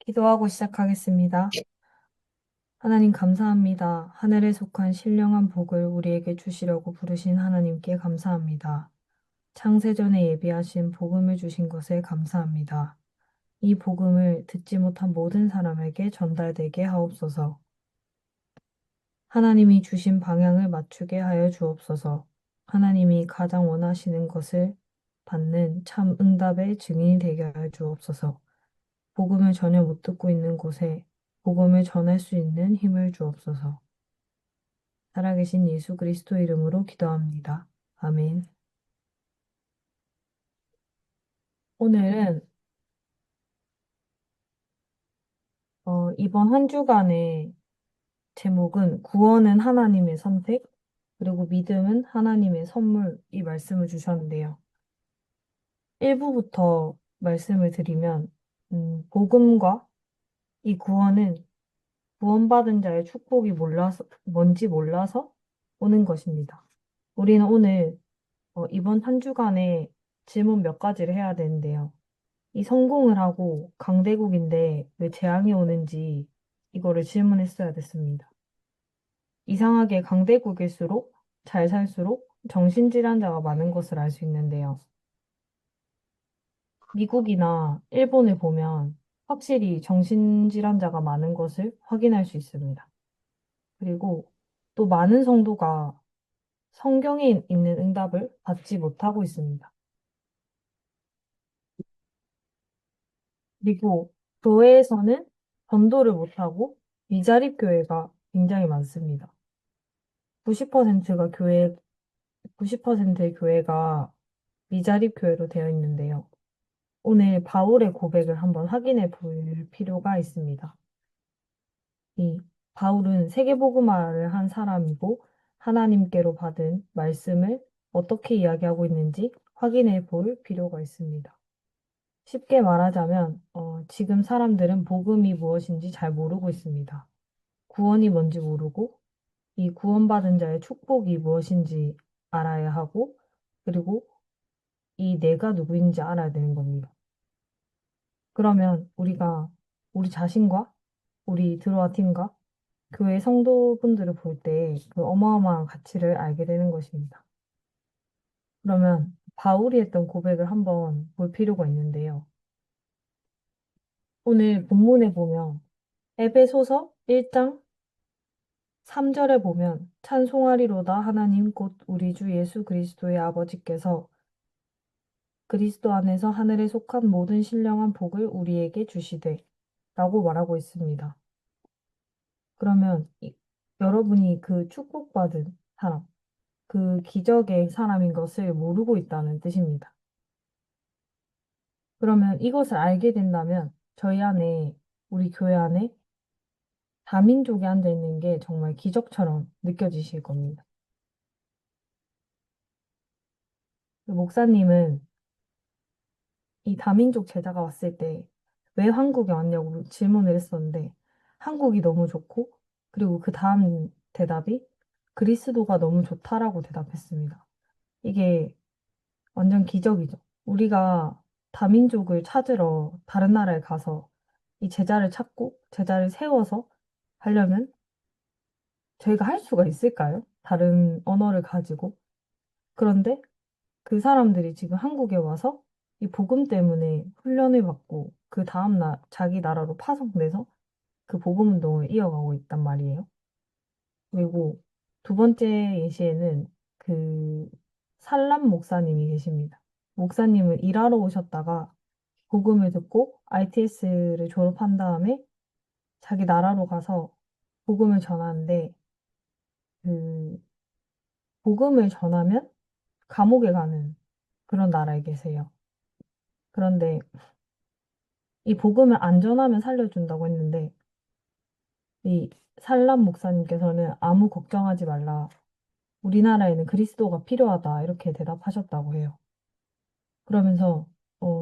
기도하고 시작하겠습니다. 하나님 감사합니다. 하늘에 속한 신령한 복을 우리에게 주시려고 부르신 하나님께 감사합니다. 창세전에 예비하신 복음을 주신 것에 감사합니다. 이 복음을 듣지 못한 모든 사람에게 전달되게 하옵소서. 하나님이 주신 방향을 맞추게 하여 주옵소서. 하나님이 가장 원하시는 것을 받는 참 응답의 증인이 되게 하여 주옵소서. 복음을 전혀 못 듣고 있는 곳에 복음을 전할 수 있는 힘을 주옵소서. 살아계신 예수 그리스도 이름으로 기도합니다. 아멘. 오늘은 이번 한 주간의 제목은 구원은 하나님의 선택, 그리고 믿음은 하나님의 선물, 이 말씀을 주셨는데요. 1부부터 말씀을 드리면, 복음과 이 구원은 구원받은 자의 축복이 뭔지 몰라서 오는 것입니다. 우리는 오늘 이번 한 주간에 질문 몇 가지를 해야 되는데요. 이 성공을 하고 강대국인데 왜 재앙이 오는지 이거를 질문했어야 됐습니다. 이상하게 강대국일수록 잘 살수록 정신질환자가 많은 것을 알 수 있는데요. 미국이나 일본을 보면 확실히 정신질환자가 많은 것을 확인할 수 있습니다. 그리고 또 많은 성도가 성경에 있는 응답을 받지 못하고 있습니다. 그리고 교회에서는 전도를 못하고 미자립 교회가 굉장히 많습니다. 90%가 90%의 교회가 미자립 교회로 되어 있는데요. 오늘 바울의 고백을 한번 확인해 볼 필요가 있습니다. 이 바울은 세계복음화를 한 사람이고 하나님께로 받은 말씀을 어떻게 이야기하고 있는지 확인해 볼 필요가 있습니다. 쉽게 말하자면, 지금 사람들은 복음이 무엇인지 잘 모르고 있습니다. 구원이 뭔지 모르고, 이 구원받은 자의 축복이 무엇인지 알아야 하고, 그리고 이 내가 누구인지 알아야 되는 겁니다. 그러면 우리가 우리 자신과 우리 드로아 팀과 교회 성도분들을 볼 때 그 어마어마한 가치를 알게 되는 것입니다. 그러면 바울이 했던 고백을 한번 볼 필요가 있는데요. 오늘 본문에 보면 에베소서 1장 3절에 보면 찬송하리로다 하나님 곧 우리 주 예수 그리스도의 아버지께서 그리스도 안에서 하늘에 속한 모든 신령한 복을 우리에게 주시되 라고 말하고 있습니다. 그러면 여러분이 그 축복받은 사람, 그 기적의 사람인 것을 모르고 있다는 뜻입니다. 그러면 이것을 알게 된다면 저희 안에, 우리 교회 안에 다민족이 앉아 있는 게 정말 기적처럼 느껴지실 겁니다. 그 목사님은 이 다민족 제자가 왔을 때 왜 한국에 왔냐고 질문을 했었는데 한국이 너무 좋고 그리고 그 다음 대답이 그리스도가 너무 좋다라고 대답했습니다. 이게 완전 기적이죠. 우리가 다민족을 찾으러 다른 나라에 가서 이 제자를 찾고 제자를 세워서 하려면 저희가 할 수가 있을까요? 다른 언어를 가지고. 그런데 그 사람들이 지금 한국에 와서 이 복음 때문에 훈련을 받고 그 다음날 자기 나라로 파송돼서 그 복음 운동을 이어가고 있단 말이에요. 그리고 두 번째 예시에는 그 살람 목사님이 계십니다. 목사님은 일하러 오셨다가 복음을 듣고 ITS를 졸업한 다음에 자기 나라로 가서 복음을 전하는데 그 복음을 전하면 감옥에 가는 그런 나라에 계세요. 그런데 이 복음을 안 전하면 살려준다고 했는데 이 살람 목사님께서는 아무 걱정하지 말라. 우리나라에는 그리스도가 필요하다. 이렇게 대답하셨다고 해요. 그러면서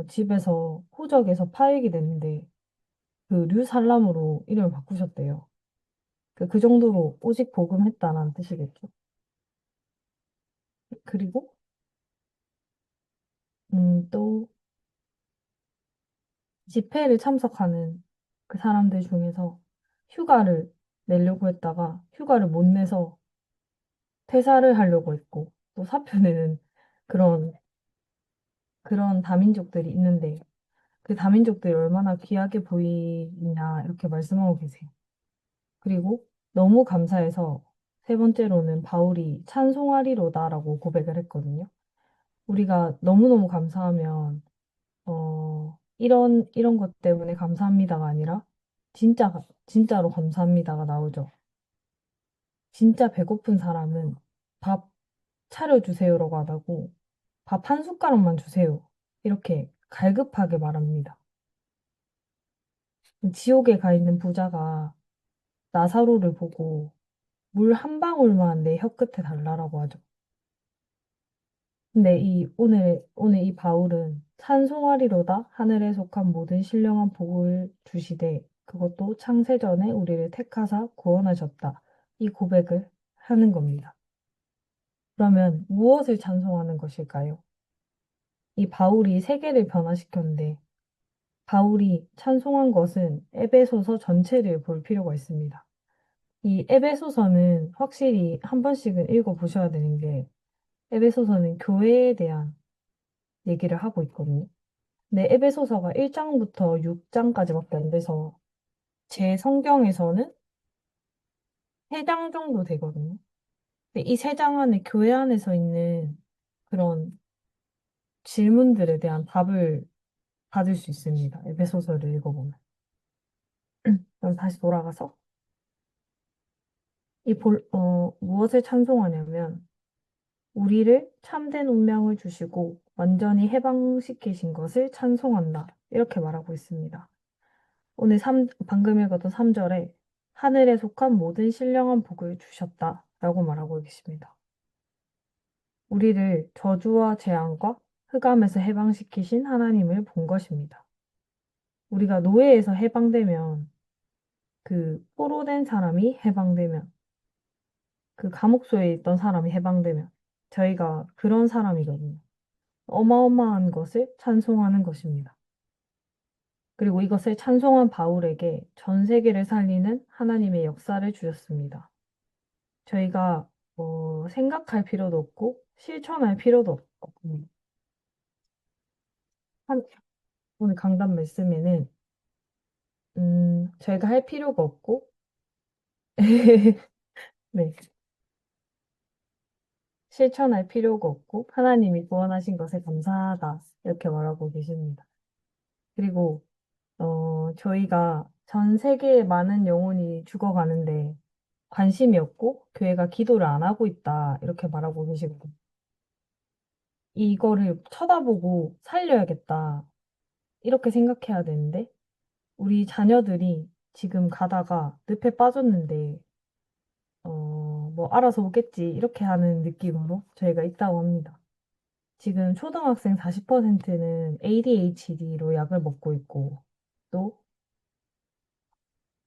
집에서 호적에서 파역이 됐는데 그 류살람으로 이름을 바꾸셨대요. 그 정도로 오직 복음했다는 뜻이겠죠. 그리고 또 집회를 참석하는 그 사람들 중에서 휴가를 내려고 했다가 휴가를 못 내서 퇴사를 하려고 했고 또 사표 내는 그런 그런 다민족들이 있는데 그 다민족들이 얼마나 귀하게 보이냐 이렇게 말씀하고 계세요. 그리고 너무 감사해서 세 번째로는 바울이 찬송하리로다라고 고백을 했거든요. 우리가 너무너무 감사하면 이런 것 때문에 감사합니다가 아니라 진짜로 감사합니다가 나오죠. 진짜 배고픈 사람은 밥 차려주세요라고 안 하고 밥 한 숟가락만 주세요. 이렇게 갈급하게 말합니다. 지옥에 가 있는 부자가 나사로를 보고 물 한 방울만 내 혀끝에 달라라고 하죠. 근데 오늘 이 바울은 찬송하리로다 하늘에 속한 모든 신령한 복을 주시되 그것도 창세전에 우리를 택하사 구원하셨다. 이 고백을 하는 겁니다. 그러면 무엇을 찬송하는 것일까요? 이 바울이 세계를 변화시켰는데 바울이 찬송한 것은 에베소서 전체를 볼 필요가 있습니다. 이 에베소서는 확실히 한 번씩은 읽어보셔야 되는 게 에베소서는 교회에 대한 얘기를 하고 있거든요. 근데 에베소서가 1장부터 6장까지밖에 안 돼서 제 성경에서는 3장 정도 되거든요. 근데 이 3장 안에 교회 안에서 있는 그런 질문들에 대한 답을 받을 수 있습니다. 에베소서를 읽어보면. 그럼 다시 돌아가서 무엇을 찬송하냐면 우리를 참된 운명을 주시고 완전히 해방시키신 것을 찬송한다. 이렇게 말하고 있습니다. 방금 읽었던 3절에 하늘에 속한 모든 신령한 복을 주셨다. 라고 말하고 계십니다. 우리를 저주와 재앙과 흑암에서 해방시키신 하나님을 본 것입니다. 우리가 노예에서 해방되면 그 포로된 사람이 해방되면 그 감옥소에 있던 사람이 해방되면 저희가 그런 사람이거든요. 어마어마한 것을 찬송하는 것입니다. 그리고 이것을 찬송한 바울에게 전 세계를 살리는 하나님의 역사를 주셨습니다. 저희가 생각할 필요도 없고 실천할 필요도 없고 한, 오늘 강단 말씀에는 저희가 할 필요가 없고 네, 실천할 필요가 없고 하나님이 구원하신 것에 감사하다 이렇게 말하고 계십니다. 그리고 저희가 전 세계의 많은 영혼이 죽어가는데 관심이 없고 교회가 기도를 안 하고 있다 이렇게 말하고 계시거든요. 이거를 쳐다보고 살려야겠다 이렇게 생각해야 되는데 우리 자녀들이 지금 가다가 늪에 빠졌는데 뭐 알아서 오겠지 이렇게 하는 느낌으로 저희가 있다고 합니다. 지금 초등학생 40%는 ADHD로 약을 먹고 있고 또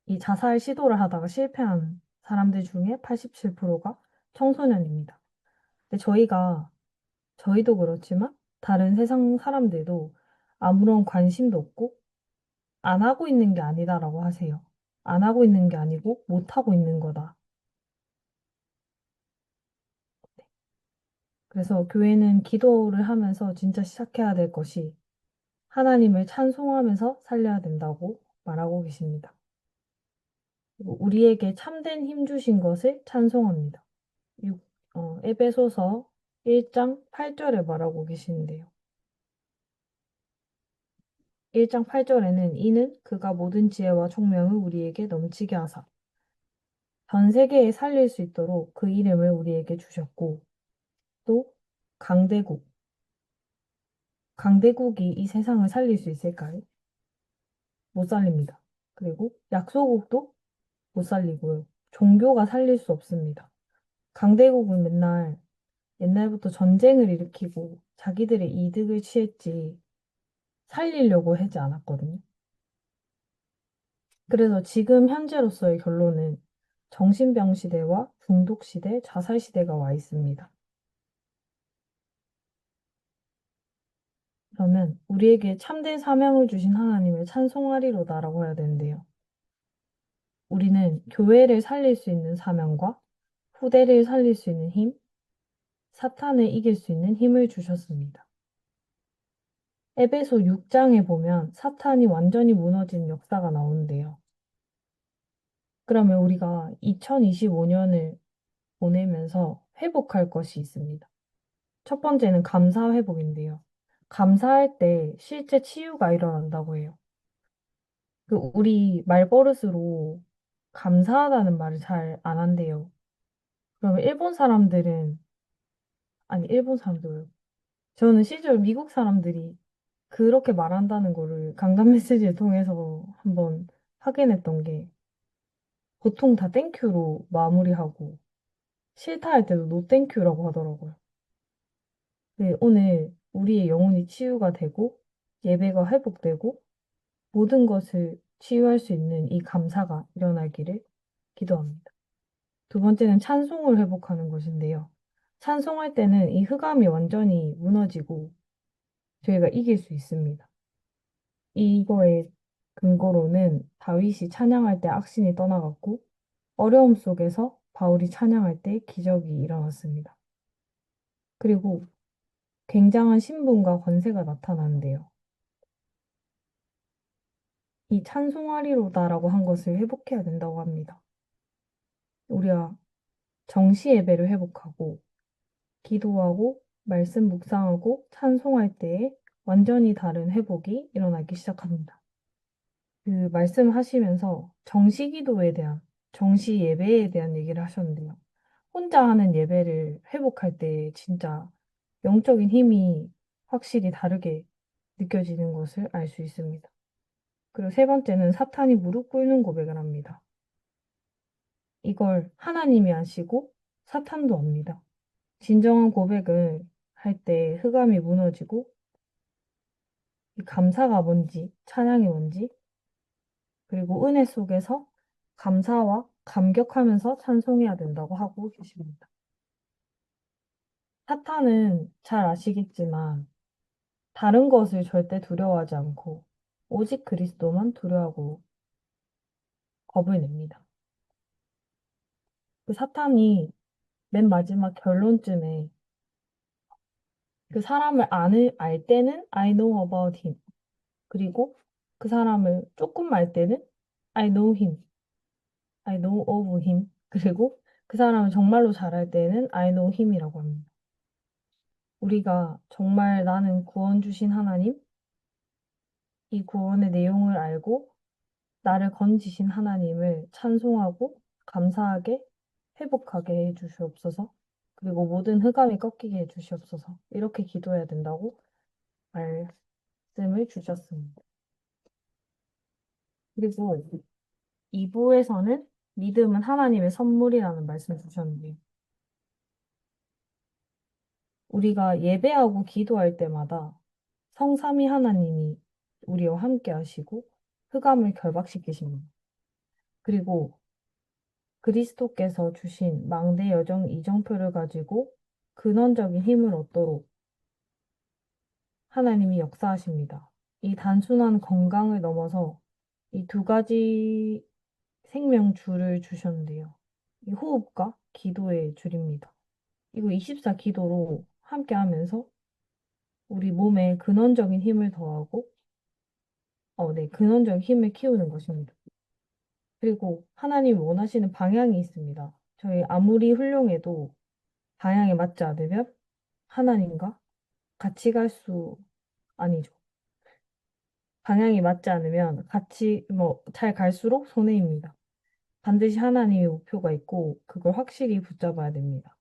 이 자살 시도를 하다가 실패한 사람들 중에 87%가 청소년입니다. 근데 저희도 그렇지만 다른 세상 사람들도 아무런 관심도 없고 안 하고 있는 게 아니다라고 하세요. 안 하고 있는 게 아니고 못 하고 있는 거다. 그래서 교회는 기도를 하면서 진짜 시작해야 될 것이 하나님을 찬송하면서 살려야 된다고 말하고 계십니다. 그리고 우리에게 참된 힘 주신 것을 찬송합니다. 에베소서 1장 8절에 말하고 계시는데요. 1장 8절에는 이는 그가 모든 지혜와 총명을 우리에게 넘치게 하사 전 세계에 살릴 수 있도록 그 이름을 우리에게 주셨고 또 강대국, 강대국이 이 세상을 살릴 수 있을까요? 못 살립니다. 그리고 약소국도 못 살리고요. 종교가 살릴 수 없습니다. 강대국은 맨날 옛날부터 전쟁을 일으키고 자기들의 이득을 취했지 살리려고 하지 않았거든요. 그래서 지금 현재로서의 결론은 정신병 시대와 중독 시대, 자살 시대가 와 있습니다. 그러면 우리에게 참된 사명을 주신 하나님을 찬송하리로다라고 해야 되는데요. 우리는 교회를 살릴 수 있는 사명과 후대를 살릴 수 있는 힘, 사탄을 이길 수 있는 힘을 주셨습니다. 에베소 6장에 보면 사탄이 완전히 무너진 역사가 나오는데요. 그러면 우리가 2025년을 보내면서 회복할 것이 있습니다. 첫 번째는 감사 회복인데요. 감사할 때 실제 치유가 일어난다고 해요. 우리 말버릇으로 감사하다는 말을 잘 안 한대요. 그러면 일본 사람들은, 아니, 일본 사람들, 저는 실제로 미국 사람들이 그렇게 말한다는 거를 강단 메시지를 통해서 한번 확인했던 게 보통 다 땡큐로 마무리하고 싫다 할 때도 노 땡큐라고 하더라고요. 네, 오늘 우리의 영혼이 치유가 되고 예배가 회복되고 모든 것을 치유할 수 있는 이 감사가 일어나기를 기도합니다. 두 번째는 찬송을 회복하는 것인데요. 찬송할 때는 이 흑암이 완전히 무너지고 저희가 이길 수 있습니다. 이거의 근거로는 다윗이 찬양할 때 악신이 떠나갔고 어려움 속에서 바울이 찬양할 때 기적이 일어났습니다. 그리고 굉장한 신분과 권세가 나타나는데요. 이 찬송하리로다라고 한 것을 회복해야 된다고 합니다. 우리가 정시 예배를 회복하고 기도하고 말씀 묵상하고 찬송할 때에 완전히 다른 회복이 일어나기 시작합니다. 그 말씀하시면서 정시 기도에 대한, 정시 예배에 대한 얘기를 하셨는데요. 혼자 하는 예배를 회복할 때 진짜 영적인 힘이 확실히 다르게 느껴지는 것을 알 수 있습니다. 그리고 세 번째는 사탄이 무릎 꿇는 고백을 합니다. 이걸 하나님이 아시고 사탄도 압니다. 진정한 고백을 할 때 흑암이 무너지고 이 감사가 뭔지, 찬양이 뭔지, 그리고 은혜 속에서 감사와 감격하면서 찬송해야 된다고 하고 계십니다. 사탄은 잘 아시겠지만 다른 것을 절대 두려워하지 않고 오직 그리스도만 두려워하고 겁을 냅니다. 그 사탄이 맨 마지막 결론쯤에 그 사람을 알 때는 I know about him. 그리고 그 사람을 조금 알 때는 I know him. I know of him. 그리고 그 사람을 정말로 잘 알 때는 I know him이라고 합니다. 우리가 정말 나는 구원 주신 하나님, 이 구원의 내용을 알고 나를 건지신 하나님을 찬송하고 감사하게 회복하게 해 주시옵소서. 그리고 모든 흑암이 꺾이게 해 주시옵소서. 이렇게 기도해야 된다고 말씀을 주셨습니다. 그리고 2부에서는 믿음은 하나님의 선물이라는 말씀을 주셨는데 우리가 예배하고 기도할 때마다 성삼위 하나님이 우리와 함께 하시고 흑암을 결박시키십니다. 그리고 그리스도께서 주신 망대 여정 이정표를 가지고 근원적인 힘을 얻도록 하나님이 역사하십니다. 이 단순한 건강을 넘어서 이 두 가지 생명줄을 주셨는데요. 이 호흡과 기도의 줄입니다. 이거 24 기도로 함께 하면서 우리 몸에 근원적인 힘을 더하고, 네, 근원적인 힘을 키우는 것입니다. 그리고 하나님이 원하시는 방향이 있습니다. 저희 아무리 훌륭해도 방향에 맞지 않으면 하나님과 같이 갈 수, 아니죠. 방향이 맞지 않으면 같이, 잘 갈수록 손해입니다. 반드시 하나님의 목표가 있고, 그걸 확실히 붙잡아야 됩니다.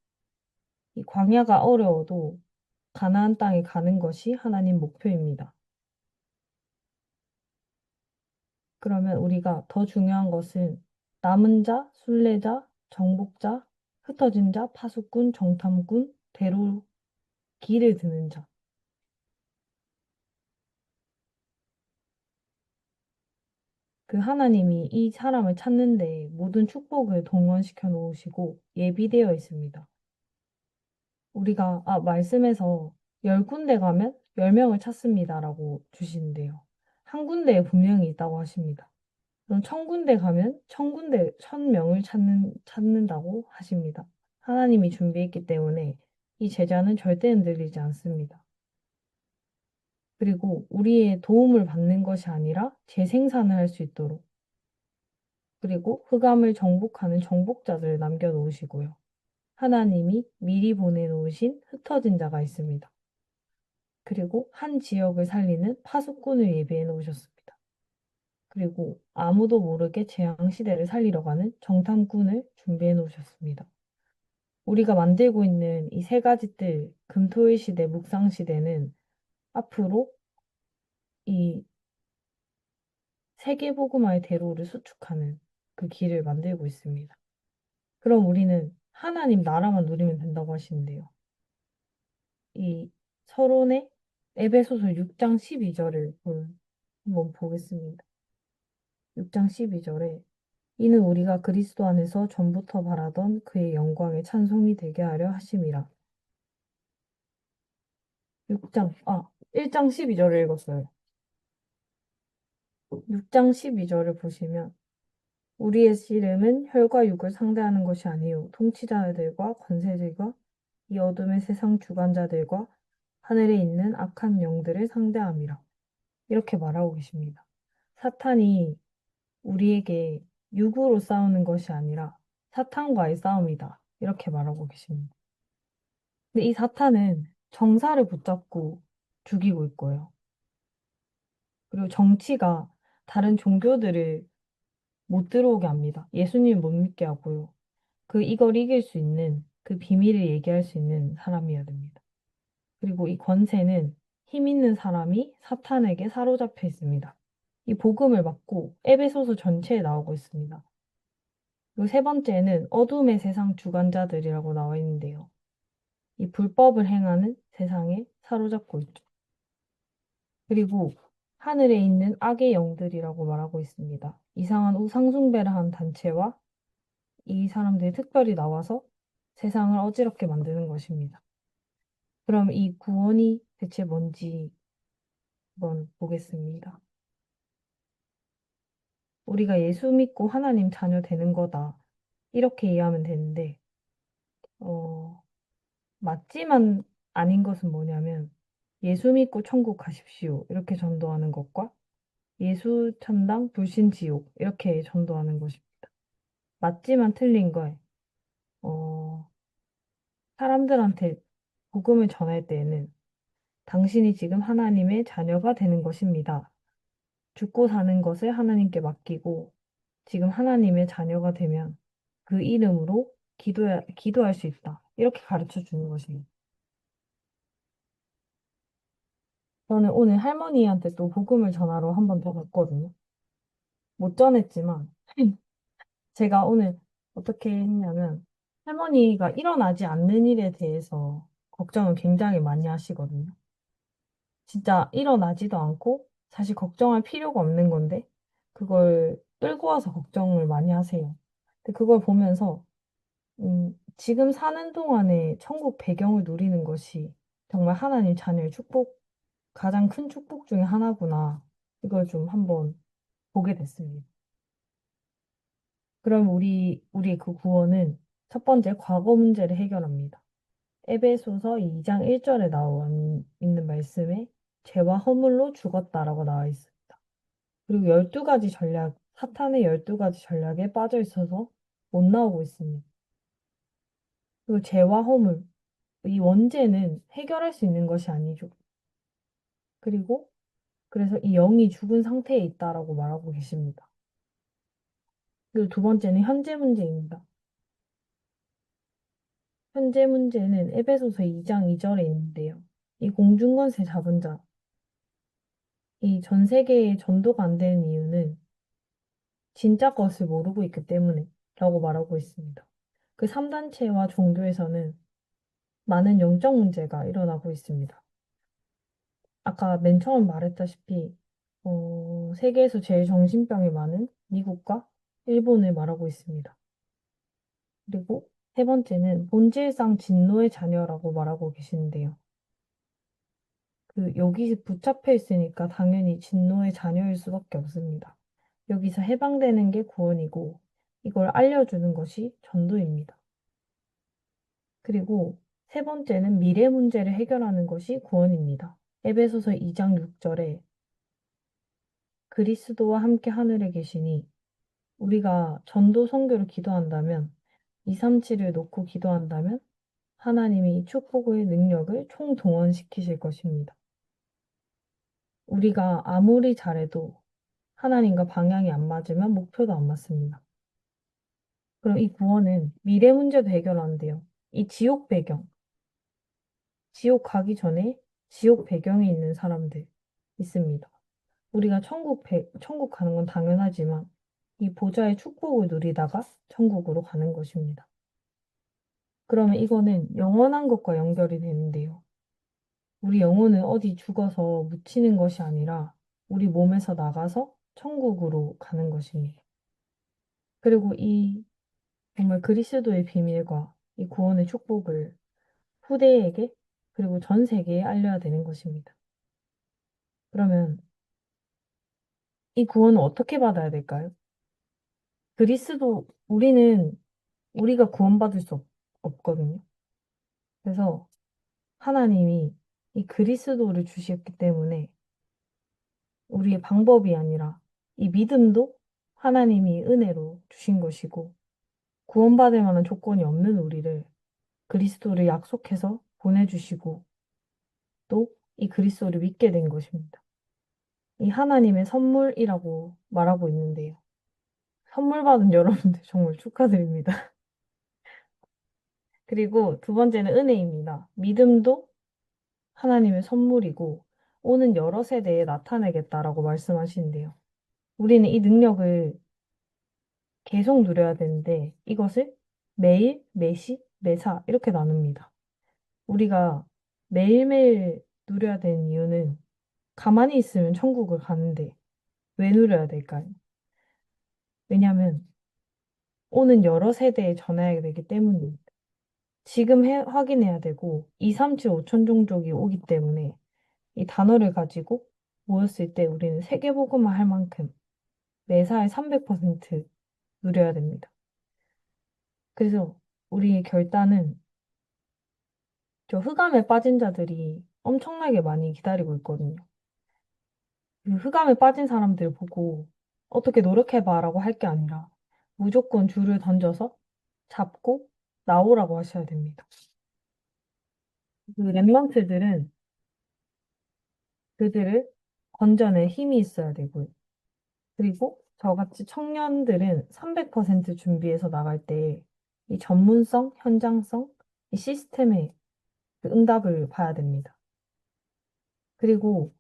이 광야가 어려워도 가나안 땅에 가는 것이 하나님 목표입니다. 그러면 우리가 더 중요한 것은 남은 자, 순례자, 정복자, 흩어진 자, 파수꾼, 정탐꾼, 대로 길을 드는 자. 그 하나님이 이 사람을 찾는데 모든 축복을 동원시켜 놓으시고 예비되어 있습니다. 우리가, 말씀에서 10군데 가면 10명을 찾습니다라고 주시는데요. 한 군데에 분명히 있다고 하십니다. 그럼 천군데 가면 천군데 천명을 찾는다고 하십니다. 하나님이 준비했기 때문에 이 제자는 절대 흔들리지 않습니다. 그리고 우리의 도움을 받는 것이 아니라 재생산을 할 수 있도록 그리고 흑암을 정복하는 정복자들을 남겨놓으시고요. 하나님이 미리 보내놓으신 흩어진 자가 있습니다. 그리고 한 지역을 살리는 파수꾼을 예비해 놓으셨습니다. 그리고 아무도 모르게 재앙시대를 살리러 가는 정탐꾼을 준비해 놓으셨습니다. 우리가 만들고 있는 이 세 가지 뜰, 금토일 시대, 묵상 시대는 앞으로 이 세계복음화의 대로를 수축하는 그 길을 만들고 있습니다. 그럼 우리는 하나님 나라만 누리면 된다고 하시는데요. 이 서론의 에베소서 6장 12절을 한번 보겠습니다. 6장 12절에 이는 우리가 그리스도 안에서 전부터 바라던 그의 영광의 찬송이 되게 하려 하심이라. 1장 12절을 읽었어요. 6장 12절을 보시면 우리의 씨름은 혈과 육을 상대하는 것이 아니요 통치자들과 권세들과 이 어둠의 세상 주관자들과 하늘에 있는 악한 영들을 상대함이라. 이렇게 말하고 계십니다. 사탄이 우리에게 육으로 싸우는 것이 아니라 사탄과의 싸움이다. 이렇게 말하고 계십니다. 근데 이 사탄은 정사를 붙잡고 죽이고 있고요. 그리고 정치가 다른 종교들을 못 들어오게 합니다. 예수님 못 믿게 하고요. 이걸 이길 수 있는 그 비밀을 얘기할 수 있는 사람이어야 됩니다. 그리고 이 권세는 힘 있는 사람이 사탄에게 사로잡혀 있습니다. 이 복음을 받고 에베소서 전체에 나오고 있습니다. 그리고 세 번째는 어둠의 세상 주관자들이라고 나와 있는데요. 이 불법을 행하는 세상에 사로잡고 있죠. 그리고 하늘에 있는 악의 영들이라고 말하고 있습니다. 이상한 우상숭배를 하는 단체와 이 사람들이 특별히 나와서 세상을 어지럽게 만드는 것입니다. 그럼 이 구원이 대체 뭔지 한번 보겠습니다. 우리가 예수 믿고 하나님 자녀 되는 거다. 이렇게 이해하면 되는데, 어, 맞지만 아닌 것은 뭐냐면, 예수 믿고 천국 가십시오. 이렇게 전도하는 것과 예수 천당 불신 지옥. 이렇게 전도하는 것입니다. 맞지만 틀린 걸, 어, 사람들한테 복음을 전할 때에는 당신이 지금 하나님의 자녀가 되는 것입니다. 죽고 사는 것을 하나님께 맡기고 지금 하나님의 자녀가 되면 그 이름으로 기도할 수 있다. 이렇게 가르쳐 주는 것입니다. 저는 오늘 할머니한테 또 복음을 전하러 한 번 더 갔거든요. 못 전했지만 제가 오늘 어떻게 했냐면 할머니가 일어나지 않는 일에 대해서 걱정을 굉장히 많이 하시거든요. 진짜 일어나지도 않고 사실 걱정할 필요가 없는 건데 그걸 끌고 와서 걱정을 많이 하세요. 근데 그걸 보면서 지금 사는 동안에 천국 배경을 누리는 것이 정말 하나님 자녀의 축복, 가장 큰 축복 중에 하나구나. 이걸 좀 한번 보게 됐습니다. 그럼 우리의 그 구원은 첫 번째 과거 문제를 해결합니다. 에베소서 2장 1절에 나와 있는 말씀에 죄와 허물로 죽었다라고 나와 있습니다. 그리고 12가지 사탄의 12가지 전략에 빠져 있어서 못 나오고 있습니다. 그리고 죄와 허물, 이 원죄는 해결할 수 있는 것이 아니죠. 그리고 그래서 이 영이 죽은 상태에 있다라고 말하고 계십니다. 그리고 두 번째는 현재 문제입니다. 현재 문제는 에베소서 2장 2절에 있는데요. 이 공중권세 잡은 자, 이 전 세계에 전도가 안 되는 이유는 진짜 것을 모르고 있기 때문에 라고 말하고 있습니다. 그 3단체와 종교에서는 많은 영적 문제가 일어나고 있습니다. 아까 맨 처음 말했다시피 세계에서 제일 정신병이 많은 미국과 일본을 말하고 있습니다. 그리고 세 번째는 본질상 진노의 자녀라고 말하고 계시는데요. 여기 붙잡혀 있으니까 당연히 진노의 자녀일 수밖에 없습니다. 여기서 해방되는 게 구원이고, 이걸 알려주는 것이 전도입니다. 그리고 세 번째는 미래 문제를 해결하는 것이 구원입니다. 에베소서 2장 6절에 그리스도와 함께 하늘에 계시니 우리가 전도 선교를 기도한다면 237을 놓고 기도한다면 하나님이 이 축복의 능력을 총동원시키실 것입니다. 우리가 아무리 잘해도 하나님과 방향이 안 맞으면 목표도 안 맞습니다. 그럼 이 구원은 미래 문제도 해결하는데요. 이 지옥 배경, 지옥 가기 전에 지옥 배경에 있는 사람들 있습니다. 우리가 천국 가는 건 당연하지만 이 보좌의 축복을 누리다가 천국으로 가는 것입니다. 그러면 이거는 영원한 것과 연결이 되는데요. 우리 영혼은 어디 죽어서 묻히는 것이 아니라 우리 몸에서 나가서 천국으로 가는 것입니다. 그리고 이 정말 그리스도의 비밀과 이 구원의 축복을 후대에게 그리고 전 세계에 알려야 되는 것입니다. 그러면 이 구원을 어떻게 받아야 될까요? 우리가 구원받을 수 없거든요. 그래서 하나님이 이 그리스도를 주셨기 때문에 우리의 방법이 아니라 이 믿음도 하나님이 은혜로 주신 것이고 구원받을 만한 조건이 없는 우리를 그리스도를 약속해서 보내주시고 또 이 그리스도를 믿게 된 것입니다. 이 하나님의 선물이라고 말하고 있는데요. 선물 받은 여러분들 정말 축하드립니다. 그리고 두 번째는 은혜입니다. 믿음도 하나님의 선물이고 오는 여러 세대에 나타내겠다라고 말씀하시는데요. 우리는 이 능력을 계속 누려야 되는데 이것을 매일, 매시, 매사 이렇게 나눕니다. 우리가 매일매일 누려야 되는 이유는 가만히 있으면 천국을 가는데 왜 누려야 될까요? 왜냐하면 오는 여러 세대에 전해야 되기 때문입니다. 지금 확인해야 되고 2, 3, 7, 5천 종족이 오기 때문에 이 단어를 가지고 모였을 때 우리는 세계복음화 할 만큼 매사에 300% 누려야 됩니다. 그래서 우리의 결단은 저 흑암에 빠진 자들이 엄청나게 많이 기다리고 있거든요. 그 흑암에 빠진 사람들 보고 어떻게 노력해봐라고 할 게 아니라 무조건 줄을 던져서 잡고 나오라고 하셔야 됩니다. 그 랩런트들은 그들을 건져낼 힘이 있어야 되고요. 그리고 저같이 청년들은 300% 준비해서 나갈 때 이 전문성, 현장성, 이 시스템의 그 응답을 봐야 됩니다. 그리고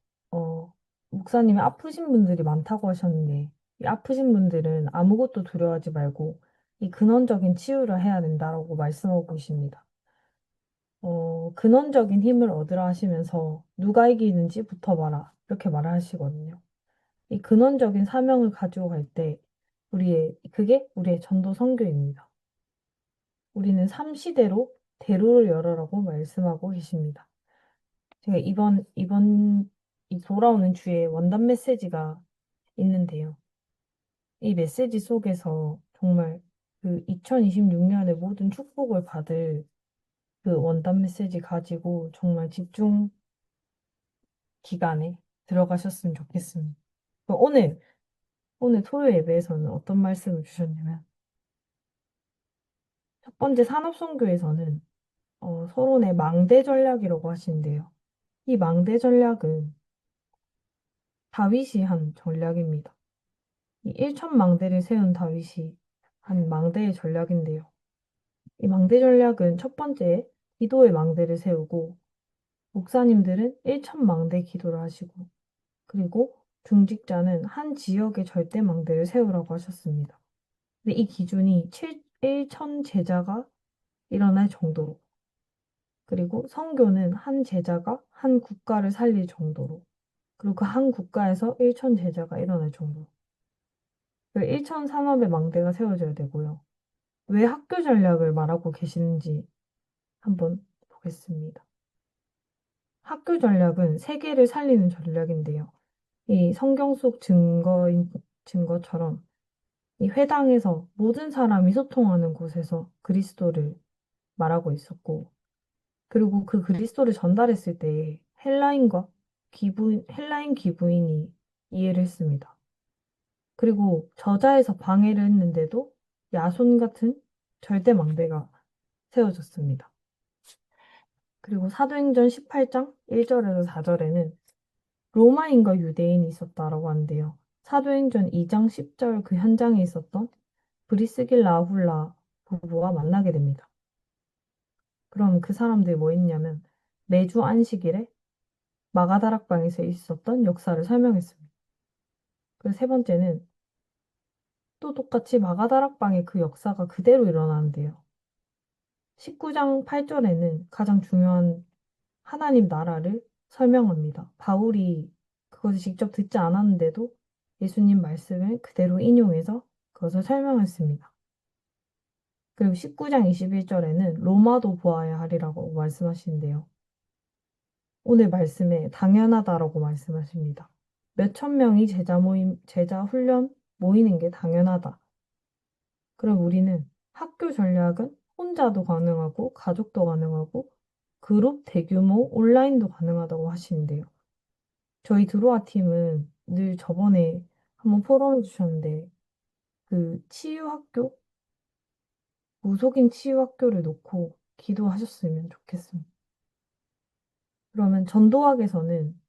목사님이 아프신 분들이 많다고 하셨는데 이 아프신 분들은 아무것도 두려워하지 말고 이 근원적인 치유를 해야 된다라고 말씀하고 계십니다. 근원적인 힘을 얻으라 하시면서 누가 이기는지 붙어봐라 이렇게 말을 하시거든요. 이 근원적인 사명을 가지고 갈 때 그게 우리의 전도 선교입니다. 우리는 삼시대로 대로를 열어라고 말씀하고 계십니다. 제가 이 돌아오는 주에 원단 메시지가 있는데요. 이 메시지 속에서 정말 그 2026년의 모든 축복을 받을 그 원단 메시지 가지고 정말 집중 기간에 들어가셨으면 좋겠습니다. 오늘 토요 예배에서는 어떤 말씀을 주셨냐면, 첫 번째 산업선교에서는 서론의 망대 전략이라고 하시는데요. 이 망대 전략은 다윗이 한 전략입니다. 이 1,000망대를 세운 다윗이 한 망대의 전략인데요. 이 망대 전략은 첫 번째 기도의 망대를 세우고 목사님들은 1,000망대 기도를 하시고 그리고 중직자는 한 지역의 절대 망대를 세우라고 하셨습니다. 근데 이 기준이 1천 제자가 일어날 정도로 그리고 선교는 한 제자가 한 국가를 살릴 정도로 그리고 그 한 국가에서 1천 제자가 일어날 정도로 그 1천 산업의 망대가 세워져야 되고요. 왜 학교 전략을 말하고 계시는지 한번 보겠습니다. 학교 전략은 세계를 살리는 전략인데요. 이 성경 속 증거처럼 이 회당에서 모든 사람이 소통하는 곳에서 그리스도를 말하고 있었고, 그리고 그 그리스도를 전달했을 때 헬라인 기부인이 이해를 했습니다. 그리고 저자에서 방해를 했는데도 야손 같은 절대 망대가 세워졌습니다. 그리고 사도행전 18장 1절에서 4절에는 로마인과 유대인이 있었다라고 하는데요. 사도행전 2장 10절 그 현장에 있었던 브리스길라 아훌라 부부와 만나게 됩니다. 그럼 그 사람들이 뭐 했냐면 매주 안식일에 마가다락방에서 있었던 역사를 설명했습니다. 그리고 세 번째는 또 똑같이 마가다락방의 그 역사가 그대로 일어나는데요. 19장 8절에는 가장 중요한 하나님 나라를 설명합니다. 바울이 그것을 직접 듣지 않았는데도 예수님 말씀을 그대로 인용해서 그것을 설명했습니다. 그리고 19장 21절에는 로마도 보아야 하리라고 말씀하시는데요. 오늘 말씀에 당연하다라고 말씀하십니다. 몇천 명이 제자 훈련 모이는 게 당연하다. 그럼 우리는 학교 전략은 혼자도 가능하고, 가족도 가능하고, 그룹, 대규모, 온라인도 가능하다고 하시는데요. 저희 드로아 팀은 늘 저번에 한번 포럼해 주셨는데, 그 치유학교, 무속인 치유학교를 놓고 기도하셨으면 좋겠습니다. 그러면 전도학에서는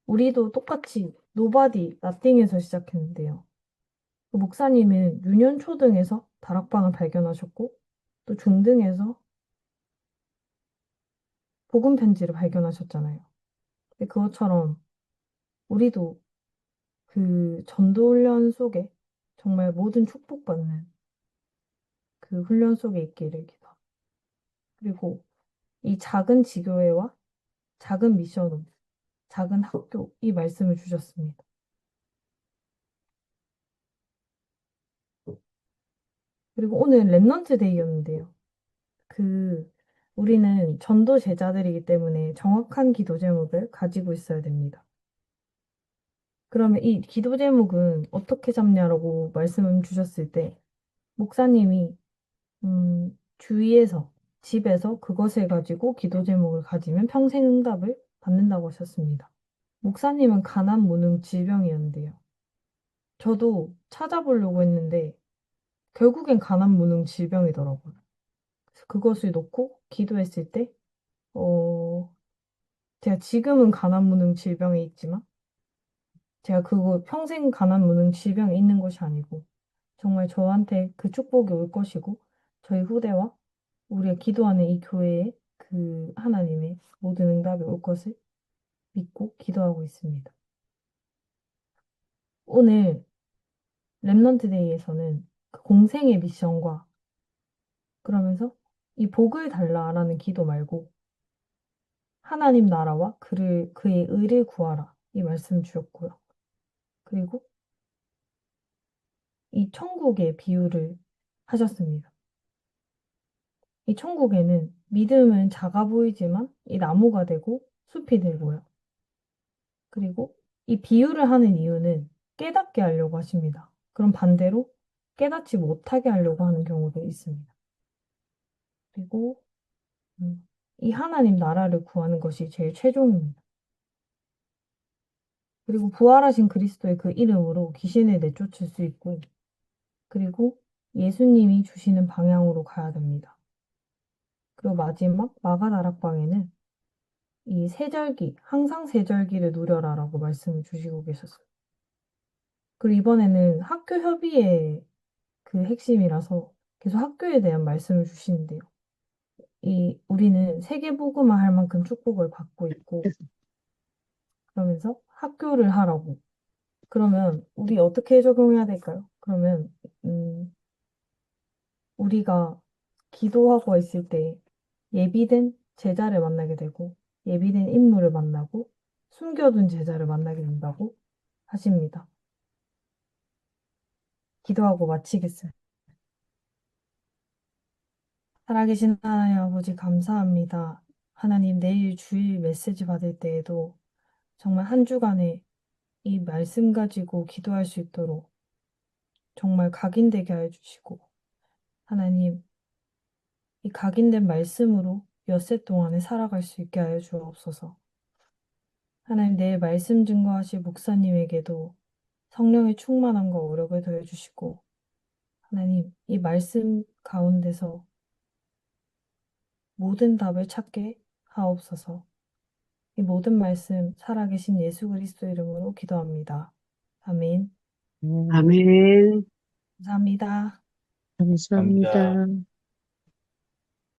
우리도 똑같이 노바디, 나띵에서 시작했는데요. 그 목사님은 유년 초등에서 다락방을 발견하셨고, 또 중등에서 복음 편지를 발견하셨잖아요. 근데 그것처럼 우리도 그 전도 훈련 속에 정말 모든 축복받는 그 훈련 속에 있기를 기도. 그리고 이 작은 지교회와 작은 미션홈, 작은 학교 이 말씀을 주셨습니다. 그리고 오늘 랩넌트 데이였는데요. 그 우리는 전도 제자들이기 때문에 정확한 기도 제목을 가지고 있어야 됩니다. 그러면 이 기도 제목은 어떻게 잡냐라고 말씀을 주셨을 때 목사님이 주위에서 집에서 그것을 가지고 기도 제목을 가지면 평생 응답을 받는다고 하셨습니다. 목사님은 가난 무능 질병이었는데요. 저도 찾아보려고 했는데 결국엔 가난 무능 질병이더라고요. 그래서 그것을 놓고 기도했을 때 어, 제가 지금은 가난 무능 질병에 있지만 제가 그거 평생 가난 무능 질병에 있는 것이 아니고 정말 저한테 그 축복이 올 것이고 저희 후대와 우리가 기도하는 이 교회에 그 하나님의 모든 응답이 올 것을 믿고 기도하고 있습니다. 오늘 랩넌트 데이에서는 그 공생의 미션과 그러면서 이 복을 달라라는 기도 말고 하나님 나라와 그의 의를 구하라 이 말씀 주셨고요. 그리고 이 천국의 비유를 하셨습니다. 이 천국에는 믿음은 작아 보이지만 이 나무가 되고 숲이 되고요. 그리고 이 비유를 하는 이유는 깨닫게 하려고 하십니다. 그럼 반대로 깨닫지 못하게 하려고 하는 경우도 있습니다. 그리고 이 하나님 나라를 구하는 것이 제일 최종입니다. 그리고 부활하신 그리스도의 그 이름으로 귀신을 내쫓을 수 있고, 그리고 예수님이 주시는 방향으로 가야 됩니다. 그리고 마지막 마가다락방에는 이 세절기, 항상 세절기를 누려라라고 말씀을 주시고 계셨어요. 그리고 이번에는 학교 협의의 그 핵심이라서 계속 학교에 대한 말씀을 주시는데요. 우리는 세계복음화 할 만큼 축복을 받고 있고, 그러면서 학교를 하라고. 그러면 우리 어떻게 적용해야 될까요? 그러면, 우리가 기도하고 있을 때 예비된 제자를 만나게 되고, 예비된 인물을 만나고, 숨겨둔 제자를 만나게 된다고 하십니다. 기도하고 마치겠습니다. 살아계신 하나님 아버지 감사합니다. 하나님 내일 주일 메시지 받을 때에도 정말 한 주간에 이 말씀 가지고 기도할 수 있도록 정말 각인되게 하여 주시고, 하나님, 이 각인된 말씀으로 엿새 동안에 살아갈 수 있게 하여 주옵소서. 하나님, 내일 말씀 증거하실 목사님에게도 성령의 충만함과 오력을 더해 주시고, 하나님, 이 말씀 가운데서 모든 답을 찾게 하옵소서. 이 모든 말씀 살아계신 예수 그리스도 이름으로 기도합니다. 아멘. 아멘. 감사합니다. 감사합니다. 감사합니다.